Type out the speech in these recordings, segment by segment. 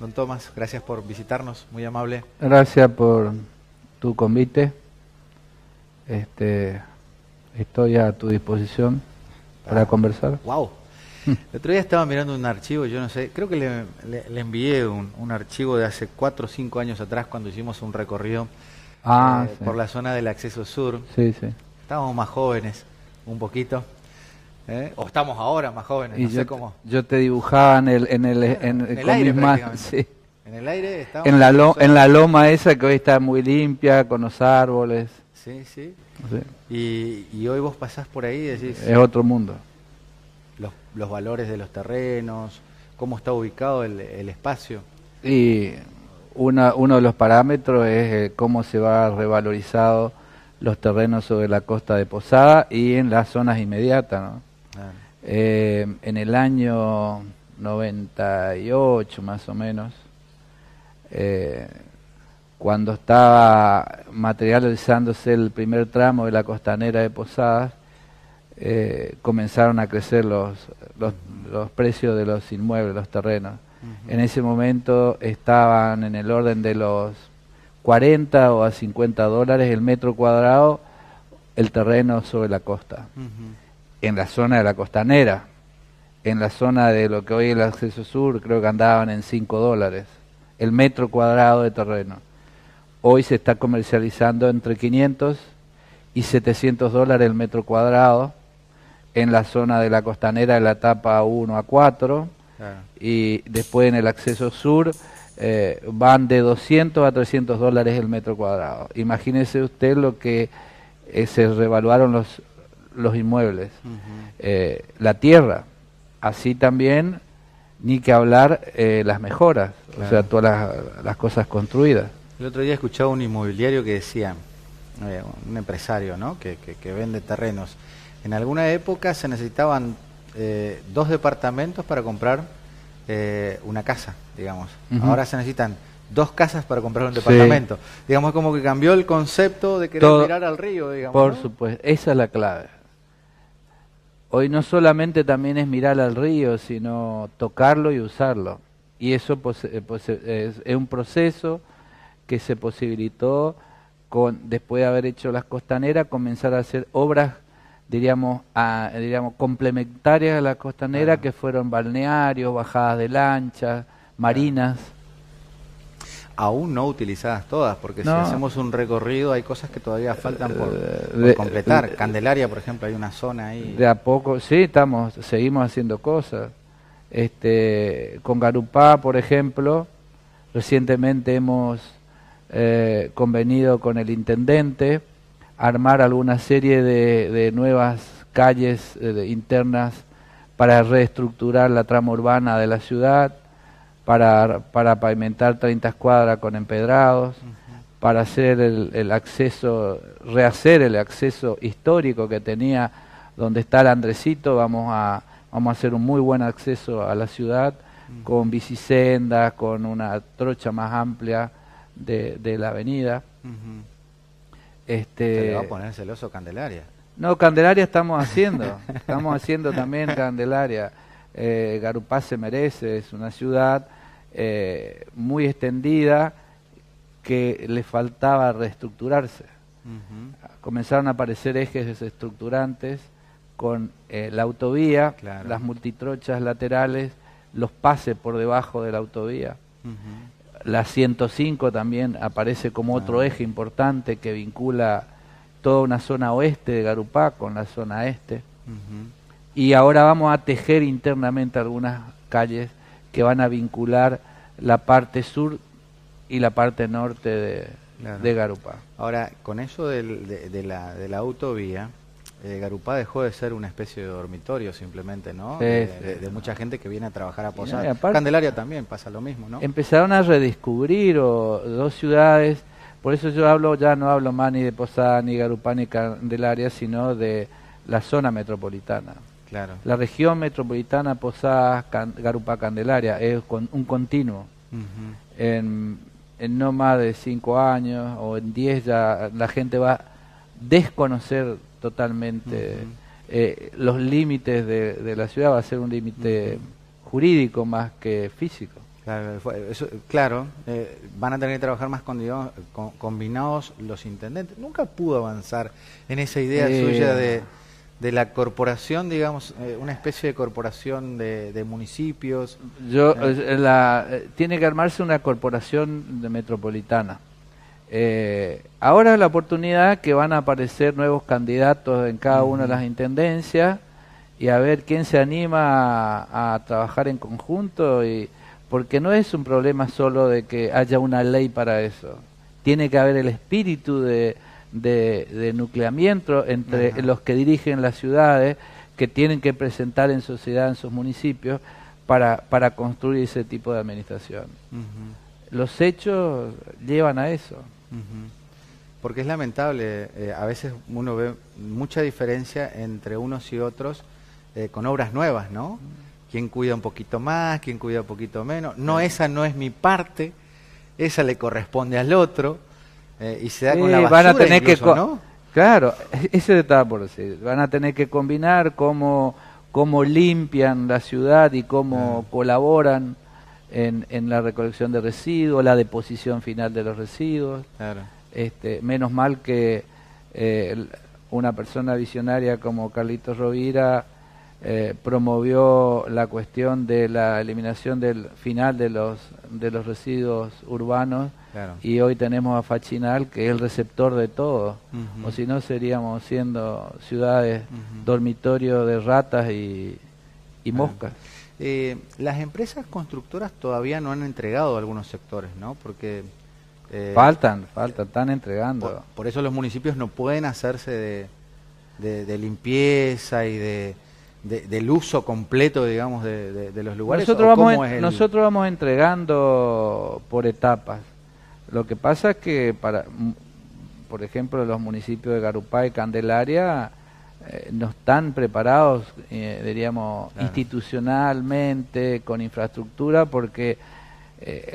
don Tomás, gracias por visitarnos, muy amable. Gracias por tu convite. Estoy a tu disposición para conversar. Wow. El otro día estaba mirando un archivo, yo no sé, creo que le envié un archivo de hace 4 o 5 años atrás cuando hicimos un recorrido Sí. por la zona del acceso sur. Sí, sí. Estábamos más jóvenes, un poquito. O estamos ahora más jóvenes, Y no sé cómo. yo te dibujaba con el aire, mis manos, sí. En el aire estábamos. En la loma esa que hoy está muy limpia, con los árboles. Sí, sí. Sí. Y hoy vos pasás por ahí y decís... Es otro mundo. Los valores de los terrenos, cómo está ubicado el espacio. Y uno de los parámetros es cómo se va revalorizado los terrenos sobre la costa de Posada y en las zonas inmediatas, ¿no? En el año 98 más o menos, cuando estaba materializándose el primer tramo de la costanera de Posadas, comenzaron a crecer los precios de los inmuebles, los terrenos. En ese momento estaban en el orden de los 40 o a 50 dólares el metro cuadrado el terreno sobre la costa. En la zona de la costanera, en la zona de lo que hoy es el acceso sur, creo que andaban en 5 dólares el metro cuadrado de terreno. Hoy se está comercializando entre 500 y 700 dólares el metro cuadrado en la zona de la costanera de la etapa 1 a 4, y después en el acceso sur van de 200 a 300 dólares el metro cuadrado. Imagínese usted lo que se revaluaron los inmuebles. La tierra, así también, ni que hablar las mejoras, o sea, todas las cosas construidas. El otro día escuchaba un inmobiliario que decía, un empresario, ¿no?, que vende terrenos. En alguna época se necesitaban 2 departamentos para comprar una casa, digamos. Ahora se necesitan 2 casas para comprar un departamento. Digamos, como que cambió el concepto de querer mirar al río, digamos. Por ¿no? supuesto, esa es la clave. Hoy no solamente también es mirar al río, sino tocarlo y usarlo. Y eso es un proceso que se posibilitó después de haber hecho las costaneras, comenzar a hacer obras, diríamos complementarias a la costanera, que fueron balnearios, bajadas de lanchas, marinas. Aún no utilizadas todas, porque No. si hacemos un recorrido hay cosas que todavía faltan por completar. Candelaria, por ejemplo, hay una zona ahí. De a poco, sí, seguimos haciendo cosas. Con Garupá, por ejemplo, recientemente hemos convenido con el intendente armar alguna serie de nuevas calles internas para reestructurar la trama urbana de la ciudad, para pavimentar 30 cuadras con empedrados, para hacer el acceso, rehacer el acceso histórico que tenía donde está el Andresito. Vamos a hacer un muy buen acceso a la ciudad, con bicisendas, con una trocha más amplia de la avenida. Se le va a poner celoso Candelaria. No, Candelaria estamos haciendo también Candelaria. Garupá se merece, es una ciudad muy extendida que le faltaba reestructurarse. Comenzaron a aparecer ejes desestructurantes con la autovía, las multitrochas laterales, los pases por debajo de la autovía. La 105 también aparece como otro eje importante que vincula toda una zona oeste de Garupá con la zona este. Y ahora vamos a tejer internamente algunas calles que van a vincular la parte sur y la parte norte de Garupá. Ahora, con eso de la autovía, Garupá dejó de ser una especie de dormitorio simplemente, ¿no? De mucha gente que viene a trabajar a Posadas. Candelaria también pasa lo mismo, ¿no? Empezaron a redescubrir dos ciudades, por eso yo ya no hablo más ni de Posadas, ni Garupá, ni Candelaria, sino de la zona metropolitana. Claro. La región metropolitana, Posadas, Garupá, Candelaria, es un continuo. En no más de 5 años o en 10 ya la gente va a desconocer totalmente los límites de la ciudad. Va a ser un límite jurídico más que físico. Claro, claro, van a tener que trabajar más combinados los intendentes. Nunca pudo avanzar en esa idea suya de la corporación, digamos, una especie de corporación de municipios. Tiene que armarse una corporación metropolitana. Ahora es la oportunidad que van a aparecer nuevos candidatos en cada una de las intendencias y a ver quién se anima a trabajar en conjunto, porque no es un problema solo de que haya una ley para eso. Tiene que haber el espíritu de nucleamiento entre los que dirigen las ciudades, que tienen que presentar en sociedad en sus municipios para construir ese tipo de administración. Los hechos llevan a eso. Porque es lamentable, a veces uno ve mucha diferencia entre unos y otros con obras nuevas, ¿no? Quién cuida un poquito más, quién cuida un poquito menos. No, esa no es mi parte, esa le corresponde al otro, y se da con la basura, van a tener incluso, ¿no? Claro, eso estaba por decir. Van a tener que combinar cómo limpian la ciudad y cómo colaboran en la recolección de residuos, la deposición final de los residuos. Claro. Menos mal que una persona visionaria como Carlitos Rovira promovió la cuestión de la eliminación del final de los residuos urbanos. Claro. Y hoy tenemos a Fachinal, que es el receptor de todo, o si no seríamos siendo ciudades dormitorio de ratas y moscas. Las empresas constructoras todavía no han entregado algunos sectores, ¿no? Porque faltan, están entregando. Por eso los municipios no pueden hacerse de limpieza y del uso completo, digamos, de los lugares. Nosotros vamos entregando por etapas. Lo que pasa es que por ejemplo, los municipios de Garupá y Candelaria no están preparados, diríamos, institucionalmente, con infraestructura, porque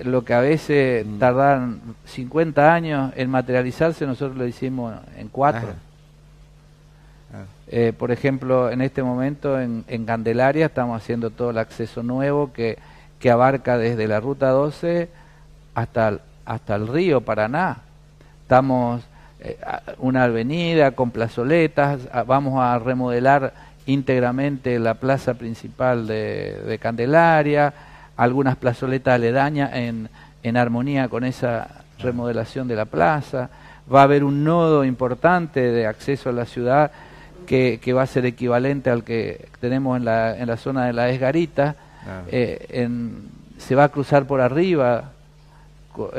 lo que a veces tardan 50 años en materializarse, nosotros lo hicimos en 4. Por ejemplo, en este momento en Candelaria estamos haciendo todo el acceso nuevo que abarca desde la Ruta 12 hasta el río Paraná. Estamos una avenida con plazoletas, vamos a remodelar íntegramente la plaza principal de Candelaria, algunas plazoletas aledañas en armonía con esa remodelación de la plaza. Va a haber un nodo importante de acceso a la ciudad que va a ser equivalente al que tenemos en la zona de la Esgarita. Se va a cruzar por arriba con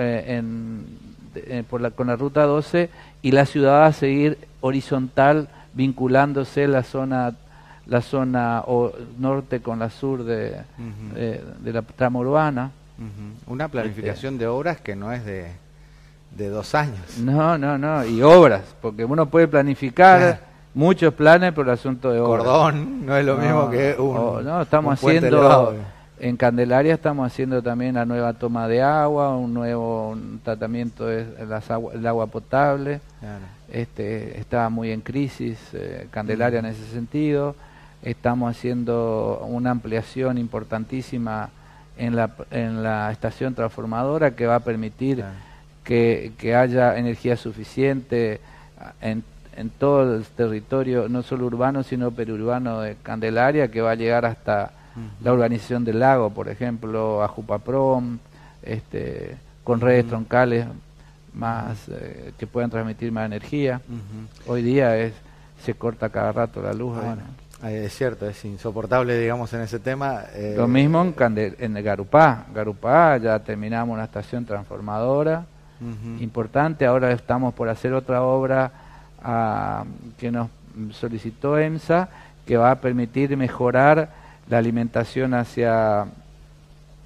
la Ruta 12, y la ciudad va a seguir horizontal, vinculándose la zona norte con la sur de la trama urbana. Una planificación de obras que no es de 2 años. No, y obras, porque uno puede planificar muchos planes, pero el asunto de obras. Cordón no es lo mismo que estamos haciendo. En Candelaria estamos haciendo también la nueva toma de agua, un nuevo tratamiento del agua potable. Claro. Está muy en crisis Candelaria en ese sentido. Estamos haciendo una ampliación importantísima en la estación transformadora, que va a permitir que haya energía suficiente en todo el territorio, no solo urbano, sino periurbano de Candelaria, que va a llegar hasta la urbanización del lago, por ejemplo, a Jupaprom, con redes troncales más que puedan transmitir más energía. Hoy día se corta cada rato la luz. Es cierto, es insoportable, digamos, en ese tema. Lo mismo en Garupá. Garupá ya terminamos una estación transformadora importante. Ahora estamos por hacer otra obra que nos solicitó EMSA, que va a permitir mejorar la alimentación hacia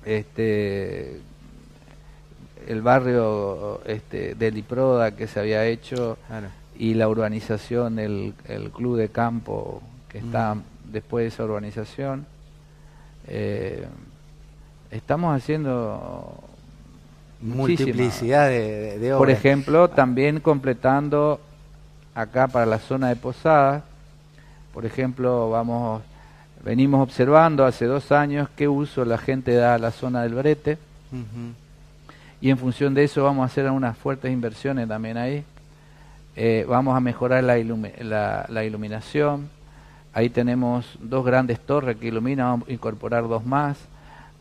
el barrio del Iproda, que se había hecho, y la urbanización, el club de campo que está después de esa urbanización. Estamos haciendo multiplicidad de obras. Por ejemplo, también completando acá para la zona de Posadas. Por ejemplo, venimos observando hace 2 años qué uso la gente da a la zona del brete. Ujú. Y en función de eso vamos a hacer unas fuertes inversiones también ahí. Vamos a mejorar la iluminación. Ahí tenemos 2 grandes torres que iluminan, vamos a incorporar 2 más.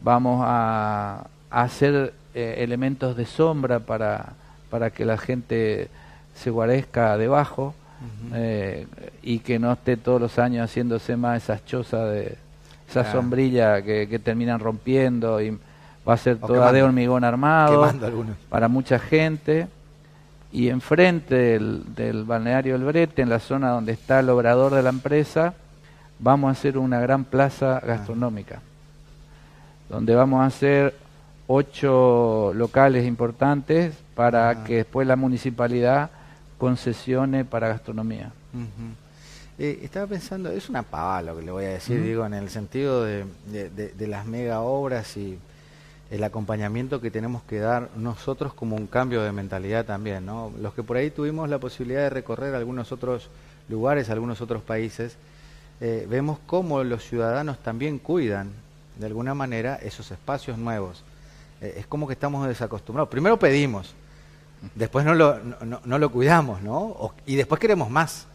Vamos a hacer elementos de sombra para que la gente se guarezca debajo. Ujú. Y que no esté todos los años haciéndose más esas chozas de esa sombrilla que terminan rompiendo, y va a ser O toda quemando. de hormigón armado Quemando algunos. para mucha gente. Y enfrente del balneario El Brete, en la zona donde está el obrador de la empresa, vamos a hacer una gran plaza gastronómica, donde vamos a hacer 8 locales importantes para que después la municipalidad concesione para gastronomía. Ujú. Estaba pensando, es una pavada lo que le voy a decir, digo, en el sentido de las mega obras y el acompañamiento que tenemos que dar nosotros como un cambio de mentalidad también, ¿no? Los que por ahí tuvimos la posibilidad de recorrer algunos otros lugares, algunos otros países, vemos cómo los ciudadanos también cuidan de alguna manera esos espacios nuevos. Es como que estamos desacostumbrados. Primero pedimos, después no lo cuidamos, ¿no? Y después queremos más.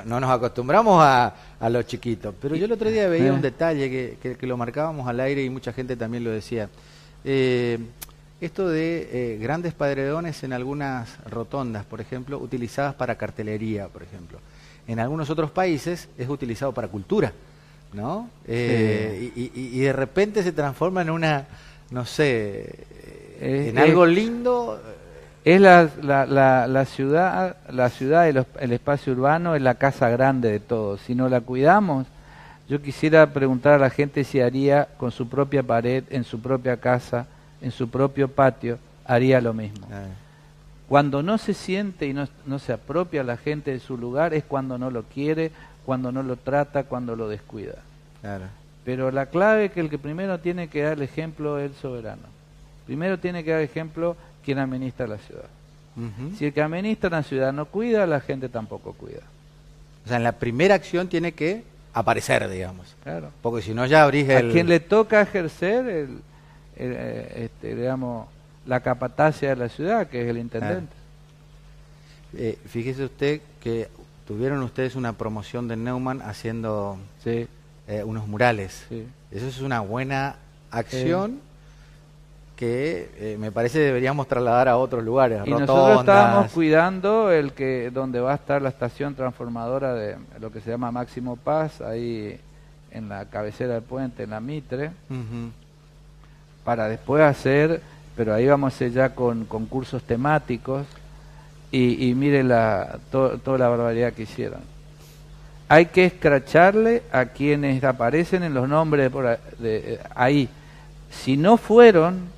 No nos acostumbramos a lo chiquito. Pero yo el otro día veía un detalle que lo marcábamos al aire y mucha gente también lo decía. Esto de grandes padredones en algunas rotondas, por ejemplo, utilizadas para cartelería, por ejemplo. En algunos otros países es utilizado para cultura, ¿no? Y de repente se transforma en una, no sé, en algo lindo. Es la ciudad y el espacio urbano es la casa grande de todos. Si no la cuidamos, yo quisiera preguntar a la gente si haría con su propia pared, en su propia casa, en su propio patio, haría lo mismo. Cuando no se siente y no se apropia la gente de su lugar es cuando no lo quiere, cuando no lo trata, cuando lo descuida. Claro. Pero la clave es que el que primero tiene que dar el ejemplo es el soberano. Primero tiene que dar ejemplo quien administra la ciudad. Uh-huh. Si el que administra la ciudad no cuida, la gente tampoco cuida. O sea, en la primera acción tiene que aparecer, digamos. Claro. Porque si no ya abrís a quien le toca ejercer digamos, la capatacia de la ciudad, que es el intendente. Fíjese usted que tuvieron ustedes una promoción de Neumann haciendo unos murales. Sí. Eso es una buena acción que me parece deberíamos trasladar a otros lugares. Y nosotros estábamos cuidando donde va a estar la estación transformadora de lo que se llama Máximo Paz, ahí en la cabecera del puente, en la Mitre, para después hacer, pero ahí vamos a hacer ya con concursos temáticos, y mire toda la barbaridad que hicieron. Hay que escracharle a quienes aparecen en los nombres de ahí. Si no fueron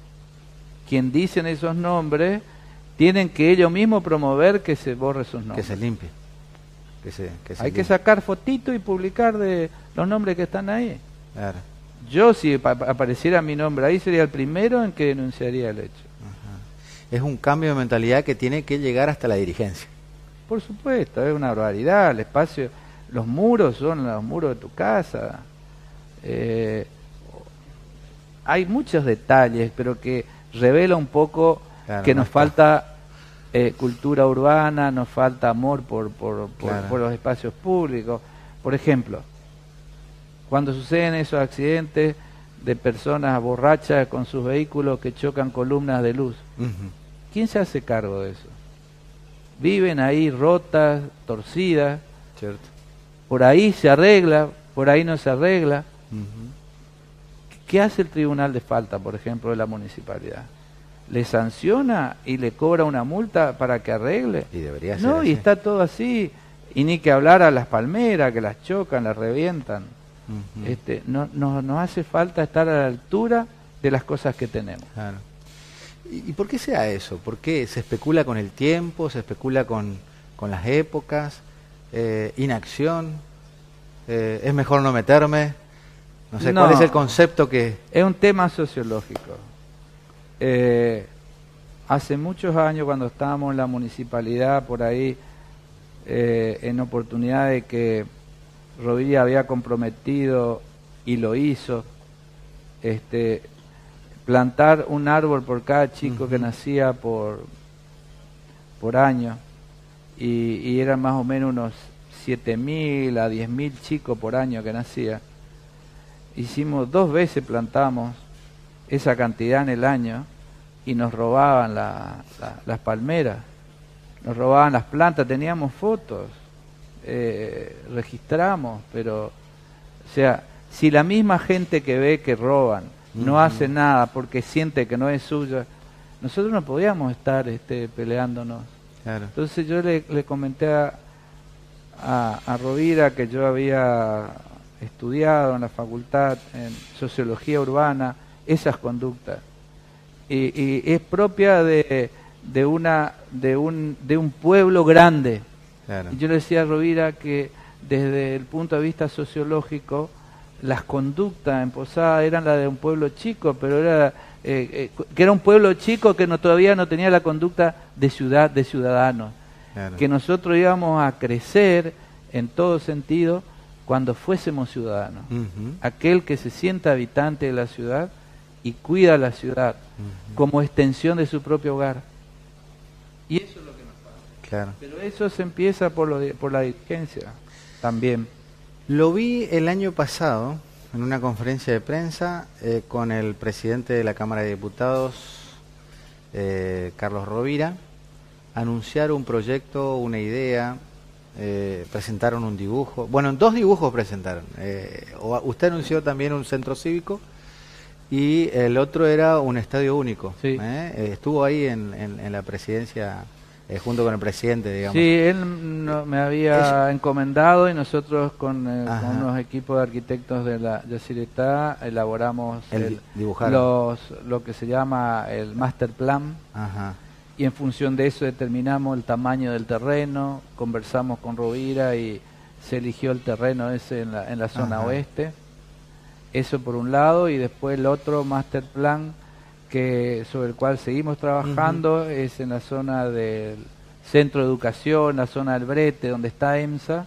quien dicen esos nombres, tienen que ellos mismos promover que se borre sus nombres. Que se limpie. Hay que sacar fotitos y publicar de los nombres que están ahí. Claro. Yo, si apareciera mi nombre ahí, sería el primero en que denunciaría el hecho. Ajá. Es un cambio de mentalidad que tiene que llegar hasta la dirigencia. Por supuesto, es una barbaridad. El espacio, los muros son los muros de tu casa. Hay muchos detalles, pero que revela un poco que nos falta cultura urbana, nos falta amor por los espacios públicos. Por ejemplo, cuando suceden esos accidentes de personas borrachas con sus vehículos que chocan columnas de luz, ¿quién se hace cargo de eso? Viven ahí rotas, torcidas, cierto. Por ahí se arregla, por ahí no se arregla. ¿Qué hace el tribunal de falta, por ejemplo, de la municipalidad? ¿Le sanciona y le cobra una multa para que arregle? Y debería ser no, así. Y está todo así. Y ni que hablar a las palmeras, que las chocan, las revientan. Nos hace falta estar a la altura de las cosas que tenemos. Claro. ¿Y por qué sea eso? ¿Por qué se especula con el tiempo, se especula con las épocas, inacción? ¿Es mejor no meterme? No sé, ¿cuál es el concepto que...? Es un tema sociológico. Hace muchos años, cuando estábamos en la municipalidad, por ahí, en oportunidad de que Rovira había comprometido y lo hizo, plantar un árbol por cada chico que nacía por año, y eran más o menos unos 7.000 a 10.000 chicos por año que nacía. Hicimos 2 veces, plantamos esa cantidad en el año, y nos robaban las palmeras, nos robaban las plantas. Teníamos fotos, registramos, pero, o sea, si la misma gente que ve que roban no hace nada porque siente que no es suya, nosotros no podíamos estar peleándonos. Claro. Entonces yo le comenté a Rovira que yo había estudiado en la facultad en sociología urbana esas conductas, y es propia de un pueblo grande. Claro. Y yo le decía a Rovira que desde el punto de vista sociológico las conductas en Posada eran las de un pueblo chico, pero era que era un pueblo chico que todavía no tenía la conducta de ciudad, de ciudadanos. Claro. Que nosotros íbamos a crecer en todo sentido cuando fuésemos ciudadanos. Aquel que se sienta habitante de la ciudad y cuida la ciudad como extensión de su propio hogar. Y eso es lo que nos pasa. Claro. Pero eso se empieza por la dirigencia también. Lo vi el año pasado en una conferencia de prensa con el presidente de la Cámara de Diputados, Carlos Rovira. Anunciaron un proyecto, una idea, presentaron un dibujo. Bueno, 2 dibujos presentaron. Usted anunció también un centro cívico y el otro era un estadio único. Sí. Estuvo ahí en la presidencia junto con el presidente, digamos. Sí, él me había encomendado, y nosotros con unos equipos de arquitectos de la Yacyretá elaboramos lo que se llama el master plan. Ajá. Y en función de eso determinamos el tamaño del terreno, conversamos con Rovira y se eligió el terreno ese en la zona oeste. Eso por un lado, y después el otro master plan sobre el cual seguimos trabajando es en la zona del centro de educación, la zona del Brete, donde está EMSA,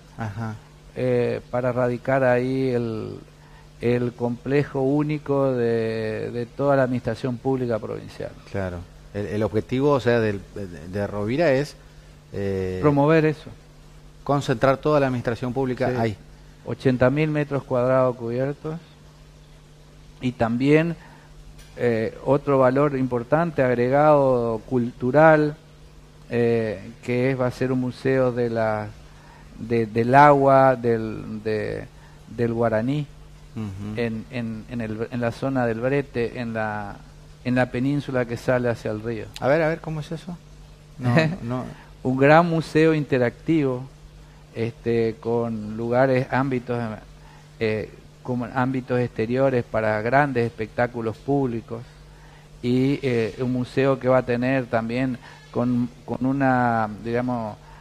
para radicar ahí el complejo único de toda la administración pública provincial. Claro. El objetivo, o sea, de Rovira es promover eso. Concentrar toda la administración pública ahí. 80.000 metros cuadrados cubiertos, y también otro valor importante agregado cultural, que va a ser un museo del agua del guaraní, en la zona del Brete, en la península que sale hacia el río. A ver, ¿cómo es eso? No. Un gran museo interactivo, con como ámbitos exteriores para grandes espectáculos públicos, y un museo que va a tener también con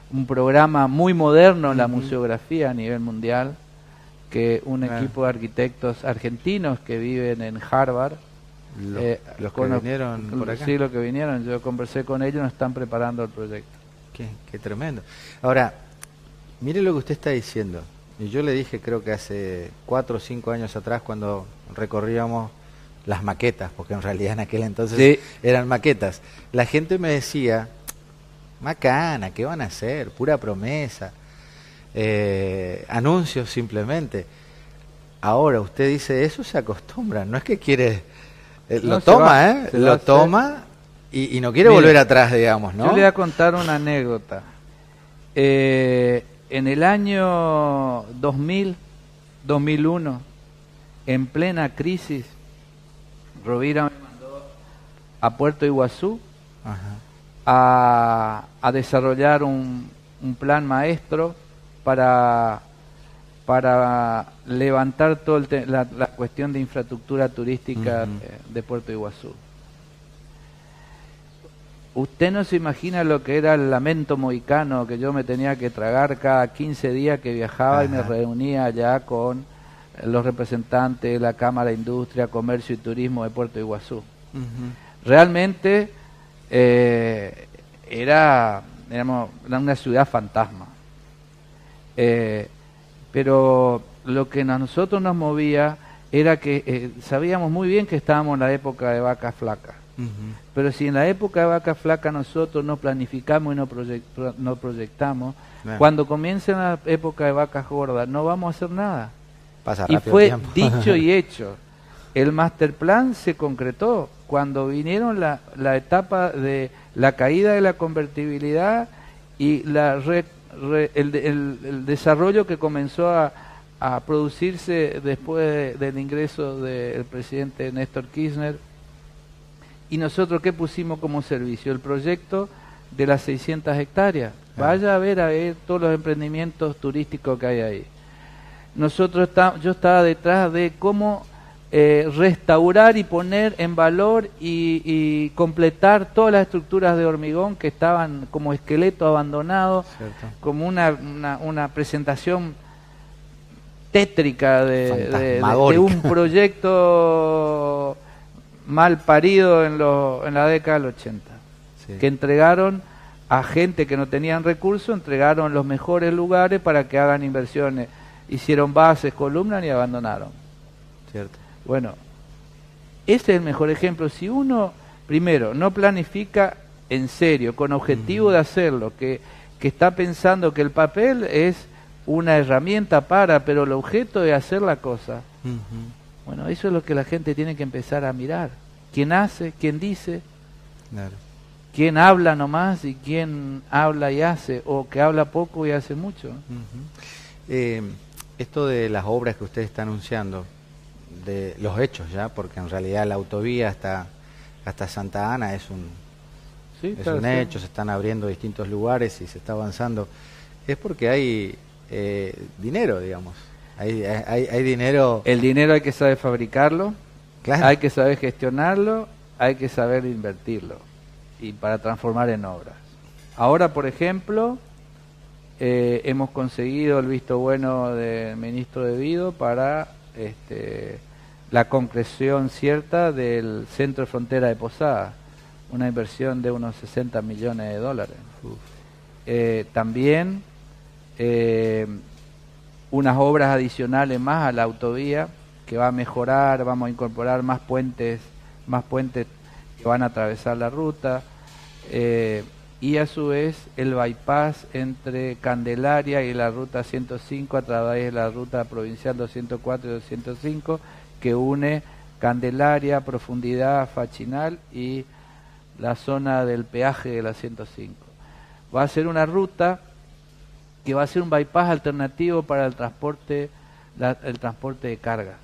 un programa muy moderno en la museografía a nivel mundial, que un equipo de arquitectos argentinos que viven en Harvard, los que vinieron por acá. Sí, los que vinieron, yo conversé con ellos, nos están preparando el proyecto. Qué tremendo. Ahora, mire lo que usted está diciendo. Y yo le dije, creo que hace 4 o 5 años atrás, cuando recorríamos las maquetas, porque en realidad en aquel entonces eran maquetas, la gente me decía, macana, ¿qué van a hacer? Pura promesa, anuncios simplemente. Ahora usted dice, eso se acostumbra, no es que quiere, lo toma y no quiere volver atrás, digamos, ¿no? Yo le voy a contar una anécdota. En el año 2000, 2001, en plena crisis, Rovira me mandó a Puerto Iguazú a desarrollar un plan maestro para levantar toda la cuestión de infraestructura turística de Puerto Iguazú. Usted no se imagina lo que era el lamento mohicano que yo me tenía que tragar cada 15 días que viajaba y me reunía allá con los representantes de la Cámara de Industria, Comercio y Turismo de Puerto Iguazú. Realmente era una ciudad fantasma. Pero lo que a nosotros nos movía era que sabíamos muy bien que estábamos en la época de vacas flacas. Pero si en la época de vaca flaca nosotros no planificamos y no proyectamos, cuando comience la época de vacas gordas no vamos a hacer nada. Pasa Y rápido fue el tiempo. dicho y hecho. El master plan se concretó cuando vinieron la etapa de la caída de la convertibilidad y el desarrollo que comenzó a producirse después del ingreso del presidente Néstor Kirchner. ¿Y nosotros qué pusimos como servicio? El proyecto de las 600 hectáreas. Vaya a ver todos los emprendimientos turísticos que hay ahí. Yo estaba detrás de cómo restaurar y poner en valor y completar todas las estructuras de hormigón que estaban como esqueleto abandonado, como una presentación tétrica de un proyecto mal parido en la década del 80, que entregaron a gente que no tenían recursos, entregaron los mejores lugares para que hagan inversiones, hicieron bases, columnas y abandonaron. Cierto. Bueno, ese es el mejor ejemplo. Si uno, primero, no planifica en serio, con objetivo de hacerlo, que está pensando que el papel es una herramienta pero el objeto es hacer la cosa. Bueno, eso es lo que la gente tiene que empezar a mirar. ¿Quién hace? ¿Quién dice? Claro. ¿Quién habla nomás y quién habla y hace? O que habla poco y hace mucho. Esto de las obras que usted está anunciando, de los hechos ya, porque en realidad la autovía hasta Santa Ana es un hecho, se están abriendo distintos lugares y se está avanzando. Es porque hay dinero, digamos. Hay dinero. El dinero hay que saber fabricarlo, claro. Hay que saber gestionarlo, hay que saber invertirlo y para transformar en obras. Ahora, por ejemplo, hemos conseguido el visto bueno del ministro de Vido para la concreción cierta del centro de frontera de Posada, una inversión de unos 60 millones de dólares. También unas obras adicionales más a la autovía que va a mejorar, vamos a incorporar más puentes que van a atravesar la ruta, y a su vez el bypass entre Candelaria y la ruta 105 a través de la ruta provincial 204 y 205 que une Candelaria, Profundidad, Fachinal y la zona del peaje de la 105. Va a ser una ruta que va a ser un bypass alternativo para el transporte de cargas.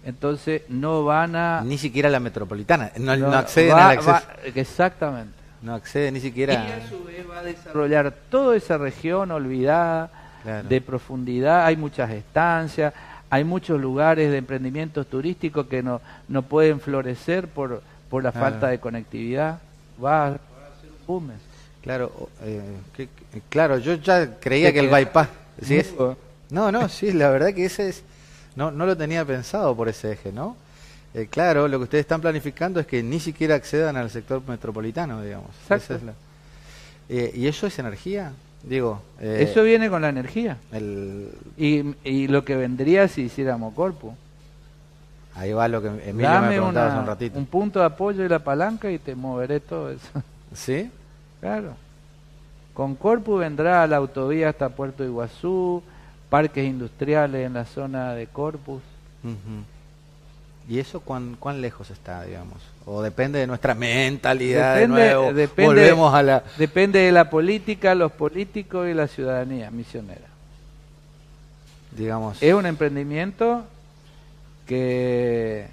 Entonces no van a... Ni siquiera la metropolitana, no acceden al acceso. Exactamente. No accede ni siquiera... Y a su vez va a desarrollar toda esa región olvidada, claro, de profundidad. Hay muchas estancias, hay muchos lugares de emprendimientos turísticos que no pueden florecer por la falta de conectividad. Va a ser un boom. Claro, claro, yo ya creía que el bypass... ¿sí es? No, sí, la verdad que ese es... No lo tenía pensado por ese eje, ¿no? Claro, lo que ustedes están planificando es que ni siquiera accedan al sector metropolitano, digamos. Exacto. Esa es ¿y eso es energía? Digo... eso viene con la energía. Y lo que vendría si hiciéramos Corpus. Ahí va lo que Emilio me preguntaba hace un ratito. Un punto de apoyo y la palanca y te moveré todo eso. ¿Sí? Claro. Con Corpus vendrá la autovía hasta Puerto Iguazú, parques industriales en la zona de Corpus. ¿Y eso cuán lejos está, digamos? ¿O depende de nuestra mentalidad de nuevo? Volvemos a la... Depende de la política, los políticos y la ciudadanía misionera. Digamos... Es un emprendimiento que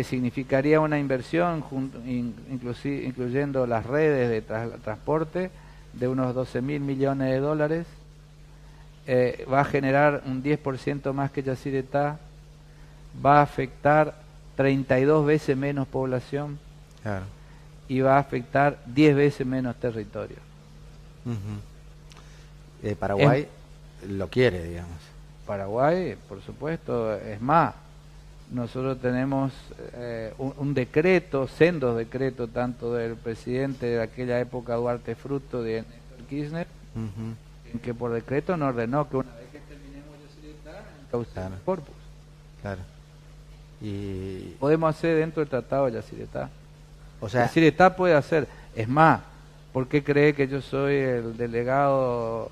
significaría una inversión, incluyendo las redes de transporte, de unos 12.000 millones de dólares. Va a generar un 10% más que Yacyretá, va a afectar 32 veces menos población, claro, y va a afectar 10 veces menos territorio. Paraguay lo quiere, digamos. Paraguay, por supuesto, es más. Nosotros tenemos un decreto, sendos decretos, tanto del presidente de aquella época, Duarte Fruto, de Néstor Kirchner, en que por decreto nos ordenó que una vez que terminemos Yacyretá, encaucemos Corpus. Claro. Y, Podemos hacer dentro del Tratado de Yacyretá. o sea, Yacyretá puede hacer. Es más, ¿por qué cree que yo soy el delegado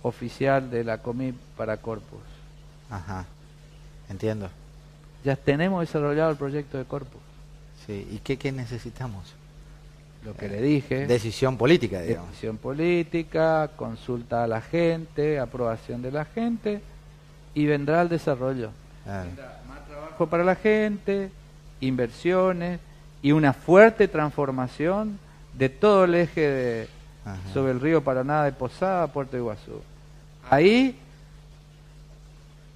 oficial de la COMIP para Corpus? ajá, entiendo. Ya tenemos desarrollado el proyecto de Corpus. Sí, ¿y qué necesitamos? Lo que le dije. Decisión política, digamos. Decisión política, consulta a la gente, aprobación de la gente, y vendrá el desarrollo. Claro. Vendrá más trabajo para la gente, inversiones y una fuerte transformación de todo el eje Ajá. sobre el río Paraná de Posada a Puerto Iguazú. Ahí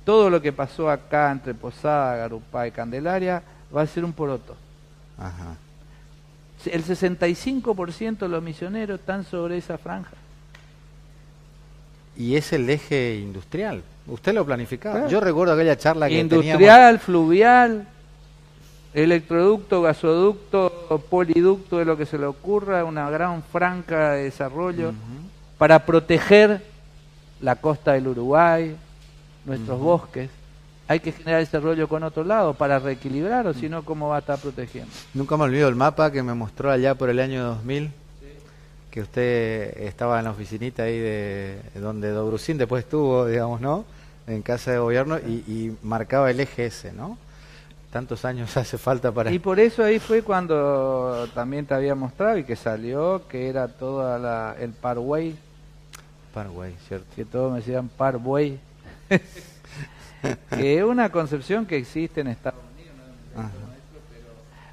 todo lo que pasó acá entre Posada, Garupá y Candelaria va a ser un poroto. Ajá. El 65% de los misioneros están sobre esa franja. Y es el eje industrial. Usted lo planificaba. Claro. Yo recuerdo aquella charla que Industrial, fluvial, electroducto, gasoducto, poliducto, de lo que se le ocurra, una gran franja de desarrollo para proteger la costa del Uruguay, nuestros bosques. Hay que generar desarrollo con otro lado para reequilibrar, o si no, ¿cómo va a estar protegiendo? Nunca me olvido el mapa que me mostró allá por el año 2000, que usted estaba en la oficinita ahí de donde Dobrucín después estuvo, digamos, ¿no? En casa de gobierno y marcaba el eje ese, ¿no? Tantos años hace falta para... Y por eso ahí fue cuando también te había mostrado y que salió, que era toda el Parway, Paraguay, ¿cierto? que todos me decían Parway, que es una concepción que existe en Estados Unidos, ¿no? Ajá.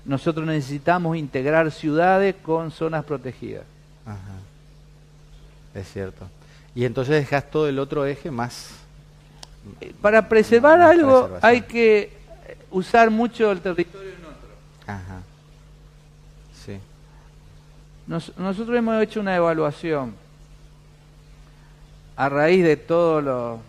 Nosotros necesitamos integrar ciudades con zonas protegidas. Ajá. Es cierto. Y entonces dejas todo el otro eje más... Para preservar Más algo preservación. hay que usar mucho el territorio en otro. Ajá. Sí. Nosotros hemos hecho una evaluación a raíz de todo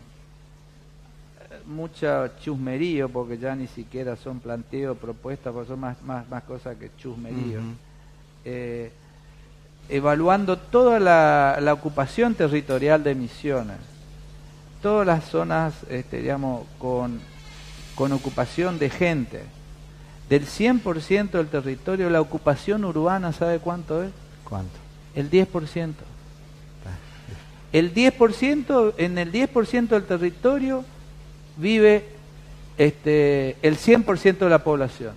mucha chusmerío, porque ya ni siquiera son planteos, propuestas, porque son más cosas que chusmerío. Evaluando toda la ocupación territorial de Misiones, todas las zonas, digamos, con ocupación de gente. Del 100% del territorio, la ocupación urbana, ¿sabe cuánto es? ¿Cuánto? El 10%. El 10%, en el 10% del territorio vive el 100% de la población.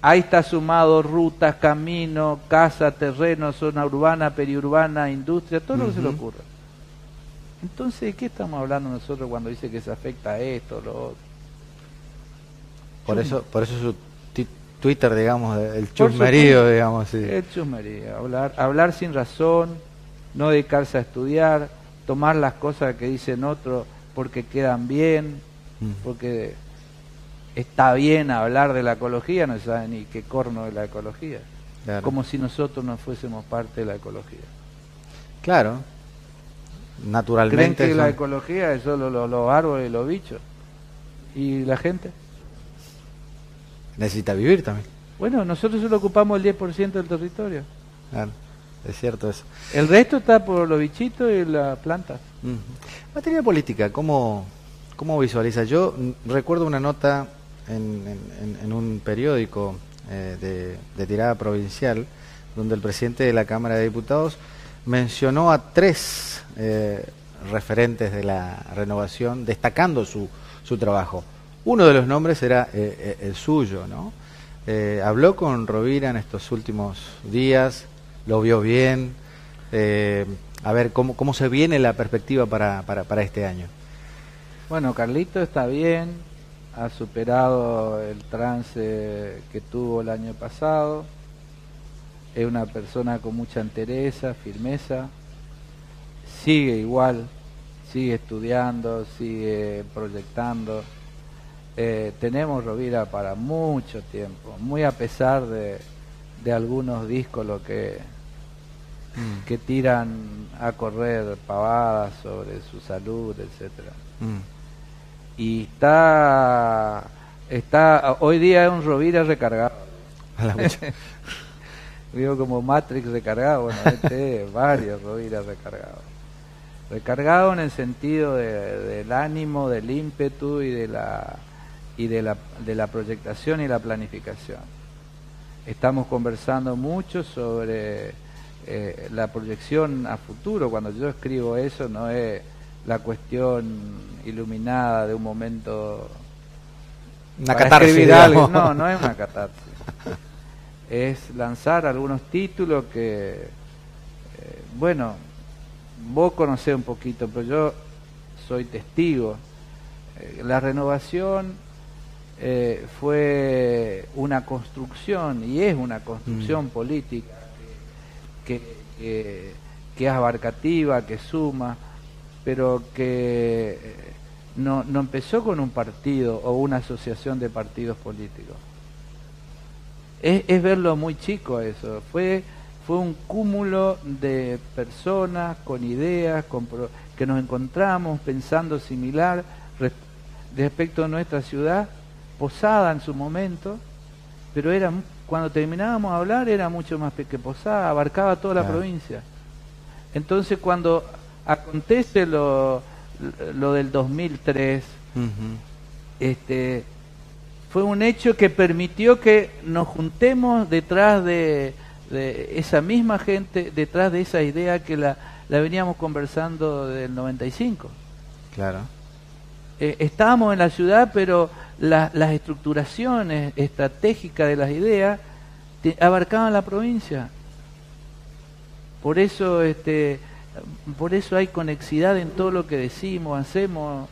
Ahí está sumado rutas, caminos, casa, terreno, zona urbana, periurbana, industria, todo lo que se le ocurra. Entonces, ¿de qué estamos hablando nosotros cuando dice que se afecta a esto, lo otro? Por eso su Twitter, digamos, el chusmerío, digamos, sí. El chusmerío, hablar sin razón, no dedicarse a estudiar, tomar las cosas que dicen otros porque quedan bien, porque está bien hablar de la ecología, no se sabe ni qué corno de la ecología, Claro. como si nosotros no fuésemos parte de la ecología. Claro. ¿Creen Naturalmente. que la son- ecología es solo los árboles y los bichos? ¿Y la gente? Necesita vivir también. Bueno, nosotros solo ocupamos el 10% del territorio. Claro. Es cierto eso. El resto está por los bichitos y las plantas. Ujú. Materia política, ¿cómo visualiza? Yo recuerdo una nota en un periódico de tirada provincial, donde el presidente de la Cámara de Diputados mencionó a 3 referentes de la renovación, destacando su trabajo. Uno de los nombres era el suyo, ¿no? Habló con Rovira en estos últimos días, lo vio bien. A ver, ¿cómo se viene la perspectiva para este año? Bueno, Carlito está bien, ha superado el trance que tuvo el año pasado, es una persona con mucha entereza, firmeza, sigue igual, sigue estudiando, sigue proyectando. Tenemos Rovira para mucho tiempo, muy a pesar de algunos discos que tiran a correr pavadas sobre su salud, etcétera. Y está hoy día es un Rovira recargado. A la mucha- Digo como Matrix recargado, bueno, este es varios Rovira recargados. recargado en el sentido del ánimo, del ímpetu y de la proyectación y la planificación. Estamos conversando mucho sobre la proyección a futuro. Cuando yo escribo eso, no es la cuestión iluminada de un momento, una para catarsis, escribir algo. digamos. No es una catarsis. Es lanzar algunos títulos que, bueno, vos conocés un poquito, pero yo soy testigo. La renovación fue una construcción, y es una construcción política que es abarcativa, que suma, pero que no empezó con un partido o una asociación de partidos políticos. Es verlo muy chico eso. Fue un cúmulo de personas con ideas, que nos encontramos pensando similar respecto a nuestra ciudad, Posada en su momento, pero cuando terminábamos de hablar era mucho más que Posada, abarcaba toda la provincia. Entonces cuando acontece lo del 2003, fue un hecho que permitió que nos juntemos detrás de esa misma gente, detrás de esa idea que la veníamos conversando del 95. Claro. Estábamos en la ciudad, pero las estructuraciones estratégicas de las ideas abarcaban la provincia. Por eso hay conexidad en todo lo que decimos, hacemos.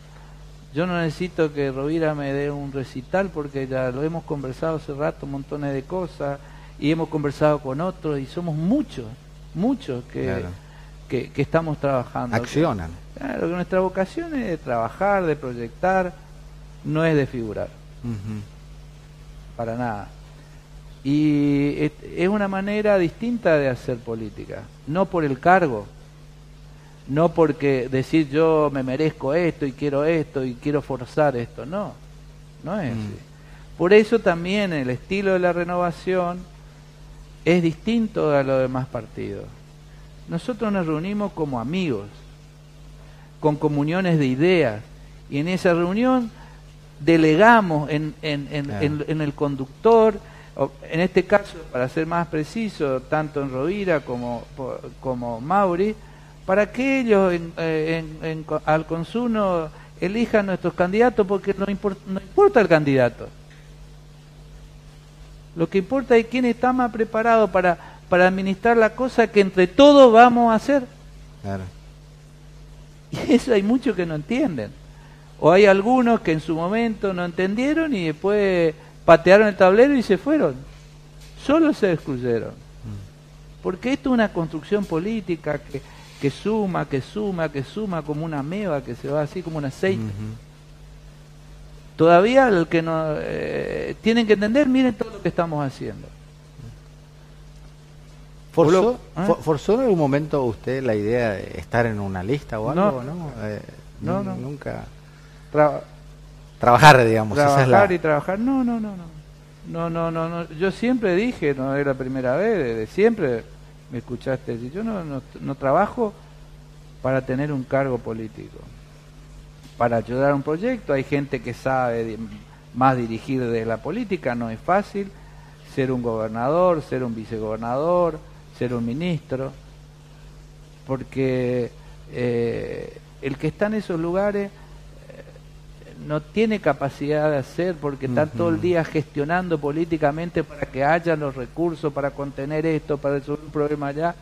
Yo no necesito que Rovira me dé un recital, porque ya lo hemos conversado hace rato, montones de cosas, y hemos conversado con otros, y somos muchos que estamos trabajando. Accionan. Claro, que nuestra vocación es de trabajar, de proyectar, no es de figurar. Para nada. Y es una manera distinta de hacer política, no por el cargo, no porque decir yo me merezco esto y quiero forzar esto, no es así. Por eso también el estilo de la renovación es distinto a los demás partidos. Nosotros nos reunimos como amigos, con comuniones de ideas, y en esa reunión delegamos en el conductor, en este caso, para ser más preciso, tanto en Rovira como Mauri, para que ellos al Consuno elijan nuestros candidatos, porque no importa el candidato. Lo que importa es quién está más preparado para administrar la cosa que entre todos vamos a hacer. Claro. Y eso hay muchos que no entienden. O hay algunos que en su momento no entendieron y después patearon el tablero y se fueron. Solo se excluyeron. Porque esto es una construcción política que suma como una meba que se va así como un aceite. Todavía el que no tienen que entender, miren todo lo que estamos haciendo. ¿Forzó en algún momento usted la idea de estar en una lista o algo? No. Nunca. Trabajar, digamos. Trabajar y trabajar. No. Yo siempre dije, no es la primera vez, desde siempre me escuchaste decir, yo no trabajo para tener un cargo político, para ayudar a un proyecto. Hay gente que sabe más dirigir desde la política, no es fácil ser un gobernador, ser un vicegobernador, ser un ministro, porque el que está en esos lugares no tiene capacidad de hacer, porque está todo el día gestionando políticamente para que haya los recursos, para contener esto, para resolver un problema allá,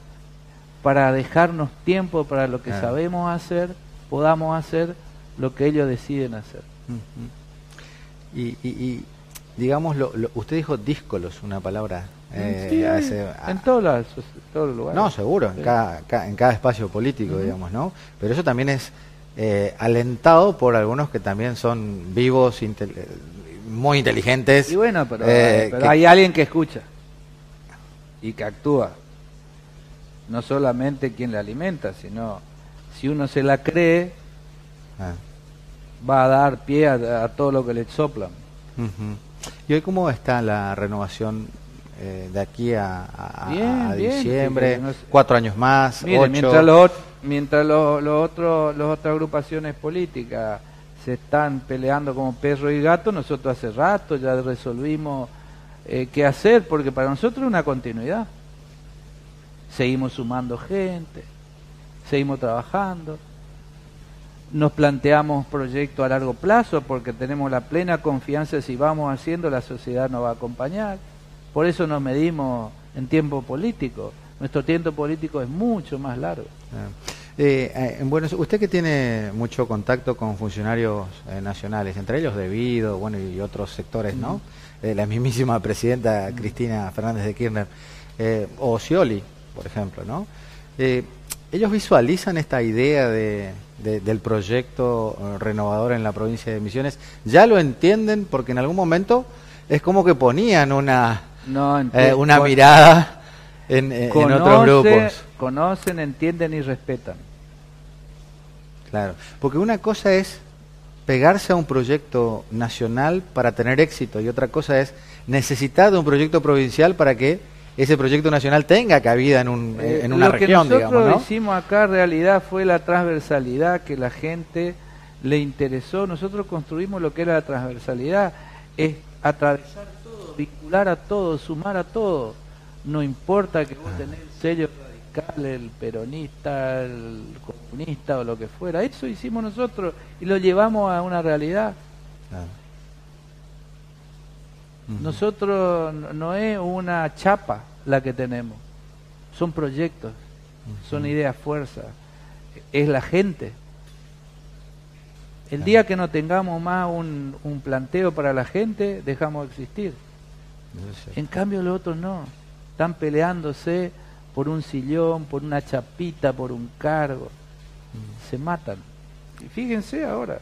para dejarnos tiempo para lo que sabemos hacer, podamos hacer lo que ellos deciden hacer. Y digamos, usted dijo díscolos, una palabra. En todos los lugares. No, seguro, sí. En cada espacio político, digamos, ¿no? Pero eso también es alentado por algunos que también son vivos, muy inteligentes. Y bueno, pero hay alguien que escucha y que actúa. No solamente quien la alimenta, sino si uno se la cree, va a dar pie a todo lo que le soplan. ¿Y hoy cómo está la renovación de aquí a bien, diciembre? Bien, 4 años más, mire, 8. mientras los mientras las otras agrupaciones políticas se están peleando como perro y gato, nosotros hace rato ya resolvimos qué hacer, porque para nosotros es una continuidad. Seguimos sumando gente, seguimos trabajando, nos planteamos proyectos a largo plazo porque tenemos la plena confianza de si vamos haciendo la sociedad nos va a acompañar. Por eso nos medimos en tiempo político. Nuestro tiempo político es mucho más largo. Bueno, usted que tiene mucho contacto con funcionarios nacionales, entre ellos de Vido, bueno, y otros sectores, ¿no? La mismísima presidenta Cristina Fernández de Kirchner, o Scioli, por ejemplo, ¿no? Ellos visualizan esta idea del proyecto renovador en la provincia de Misiones. ¿Ya lo entienden? Porque en algún momento es como que ponían una mirada en otros grupos. Conocen, entienden y respetan. Claro, porque una cosa es pegarse a un proyecto nacional para tener éxito y otra cosa es necesitar de un proyecto provincial para que ese proyecto nacional tenga cabida en una región, digamos, ¿no? Lo que nosotros hicimos acá en realidad fue la transversalidad que la gente le interesó. Nosotros construimos lo que era la transversalidad, es atravesar todo, vincular a todo, sumar a todo. No importa que vos tenés el sello radical, el peronista, el comunista o lo que fuera. Eso hicimos nosotros y lo llevamos a una realidad. Nosotros no es una chapa la que tenemos, son proyectos, son ideas fuerza, es la gente. El día que no tengamos más un planteo para la gente, dejamos de existir. En cambio los otros no, están peleándose por un sillón, por una chapita, por un cargo, se matan. Y fíjense ahora,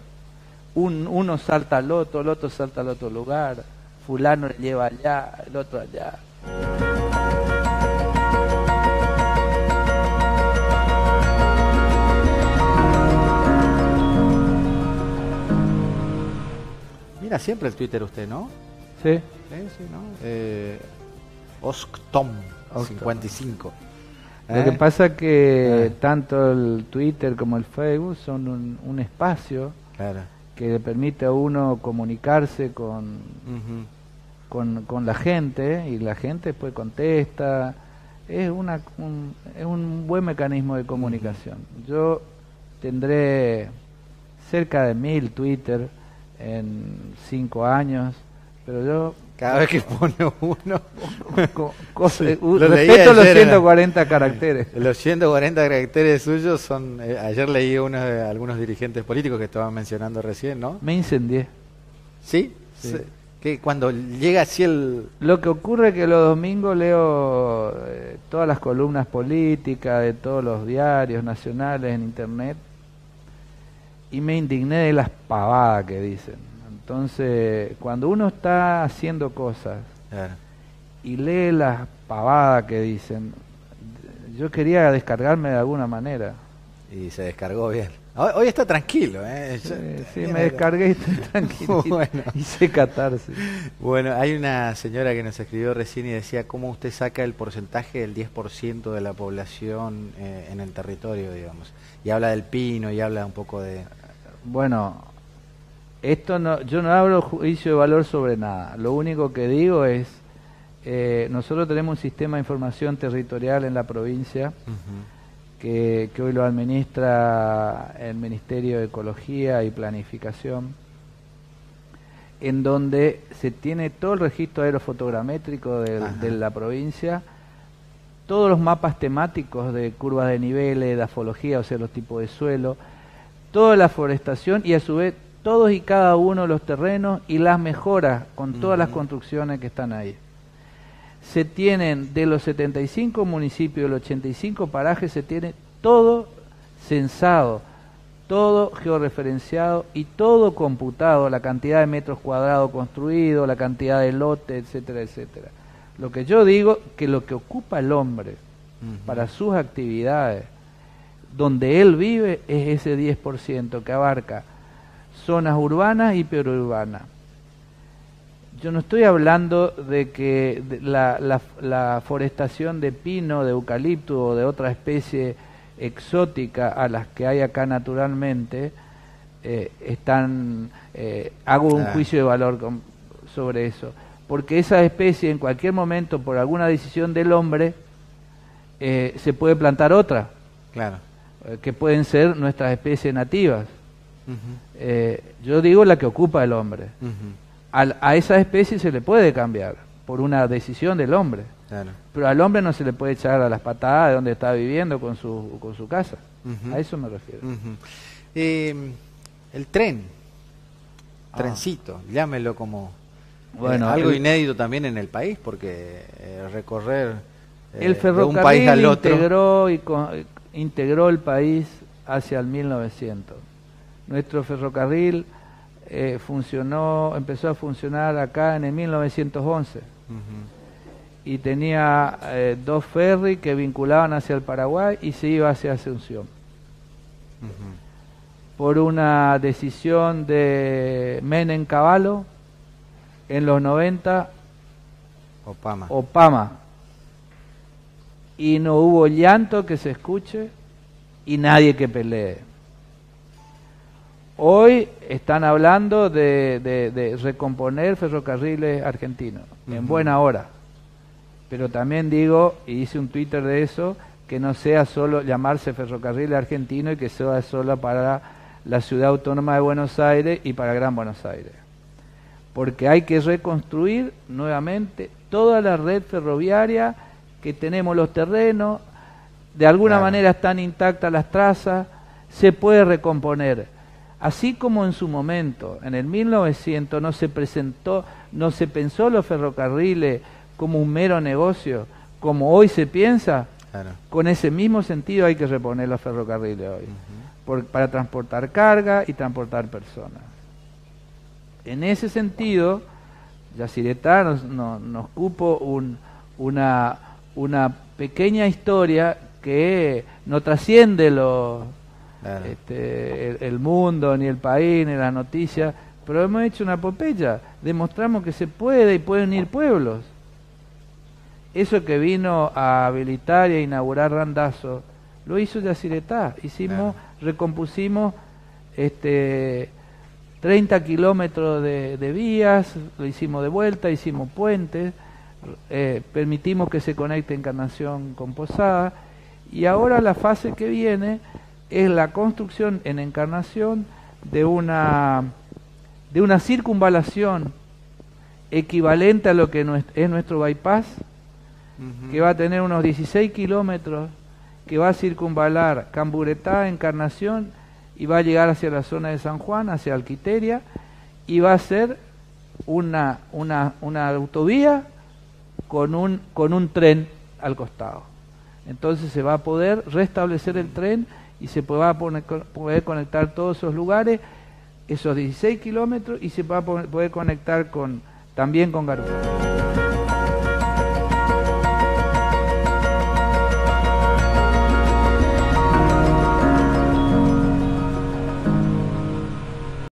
uno salta al otro, el otro salta al otro lugar, fulano le lleva allá, el otro allá. Mira siempre el Twitter usted, ¿no? Sí. Sí, ¿no? Osctom 55. Lo que pasa es que tanto el Twitter como el Facebook son un espacio que le permite a uno comunicarse con la gente y la gente después contesta. Es un buen mecanismo de comunicación. Yo tendré cerca de 1000 Twitter en 5 años, pero yo cada vez que pone uno respeto los 140 caracteres. Los 140 caracteres suyos son ayer leí algunos dirigentes políticos que estaban mencionando recién, ¿no? Me incendié. ¿Sí? Que cuando llega así Lo que ocurre es que los domingos leo todas las columnas políticas de todos los diarios nacionales en internet y me indigné de las pavadas que dicen. Entonces, cuando uno está haciendo cosas y lee las pavadas que dicen, yo quería descargarme de alguna manera. Y se descargó bien. Hoy está tranquilo, ¿eh? Sí, me descargué y estoy tranquilo. Bueno. Hice catarsis. Bueno, hay una señora que nos escribió recién y decía, ¿cómo usted saca el porcentaje del 10% de la población en el territorio, digamos? Y habla del pino y habla un poco de... Bueno, esto no, yo no hablo juicio de valor sobre nada. Lo único que digo es, nosotros tenemos un sistema de información territorial en la provincia que hoy lo administra el Ministerio de Ecología y Planificación, en donde se tiene todo el registro aerofotogramétrico de la provincia, todos los mapas temáticos de curvas de niveles, de afología, o sea, los tipos de suelo, toda la forestación y a su vez todos y cada uno de los terrenos y las mejoras con todas las construcciones que están ahí. Se tienen de los 75 municipios, de los 85 parajes, se tiene todo censado, todo georreferenciado y todo computado, la cantidad de metros cuadrados construidos, la cantidad de lotes, etcétera, etcétera. Lo que yo digo, que lo que ocupa el hombre para sus actividades, donde él vive, es ese 10% que abarca zonas urbanas y periurbanas. Yo no estoy hablando de que la forestación de pino, de eucalipto o de otra especie exóticas a las que hay acá naturalmente, hago un juicio de valor sobre eso, porque esa especie en cualquier momento, por alguna decisión del hombre, se puede plantar otra, claro, que pueden ser nuestras especies nativas. Yo digo la que ocupa el hombre. A esa especie se le puede cambiar por una decisión del hombre, claro. Pero al hombre no se le puede echar a las patadas de donde está viviendo con su casa. A eso me refiero. El tren, trencito, llámelo como bueno, algo inédito también en el país, porque recorrer el de un país al ferrocarril integró el país hacia el 1900. Nuestro ferrocarril empezó a funcionar acá en el 1911 y tenía 2 ferries que vinculaban hacia el Paraguay y se iba hacia Asunción. Por una decisión de Menem Cavallo en los 90, Opama, y no hubo llanto que se escuche y nadie que pelee. Hoy están hablando de recomponer ferrocarriles argentinos, en buena hora, pero también digo, y hice un Twitter de eso, que no sea solo llamarse ferrocarril argentino y que sea solo para la ciudad autónoma de Buenos Aires y para Gran Buenos Aires, porque hay que reconstruir nuevamente toda la red ferroviaria que tenemos, los terrenos, de alguna manera están intactas las trazas, se puede recomponer, así como en su momento, en el 1900 no se pensó los ferrocarriles como un mero negocio, como hoy se piensa. Con ese mismo sentido hay que reponer los ferrocarriles hoy, para transportar carga y transportar personas. En ese sentido, Yacyretá nos cupo una pequeña historia que no trasciende el mundo, ni el país, ni las noticias, pero hemos hecho una epopeya, demostramos que se puede y pueden ir pueblos. Eso que vino a habilitar y a inaugurar Randazzo, lo hizo Yacyretá. Recompusimos 30 kilómetros de vías, lo hicimos de vuelta, hicimos puentes, permitimos que se conecte Encarnación con Posada, y ahora la fase que viene es la construcción en Encarnación de una circunvalación equivalente a lo que es nuestro bypass, que va a tener unos 16 kilómetros, que va a circunvalar Camburetá, Encarnación, y va a llegar hacia la zona de San Juan, hacia Alquiteria, y va a ser una autovía con un tren al costado. Entonces se va a poder restablecer el tren y se va a poder conectar todos esos lugares, esos 16 kilómetros, y se va a poder conectar también con Garufa.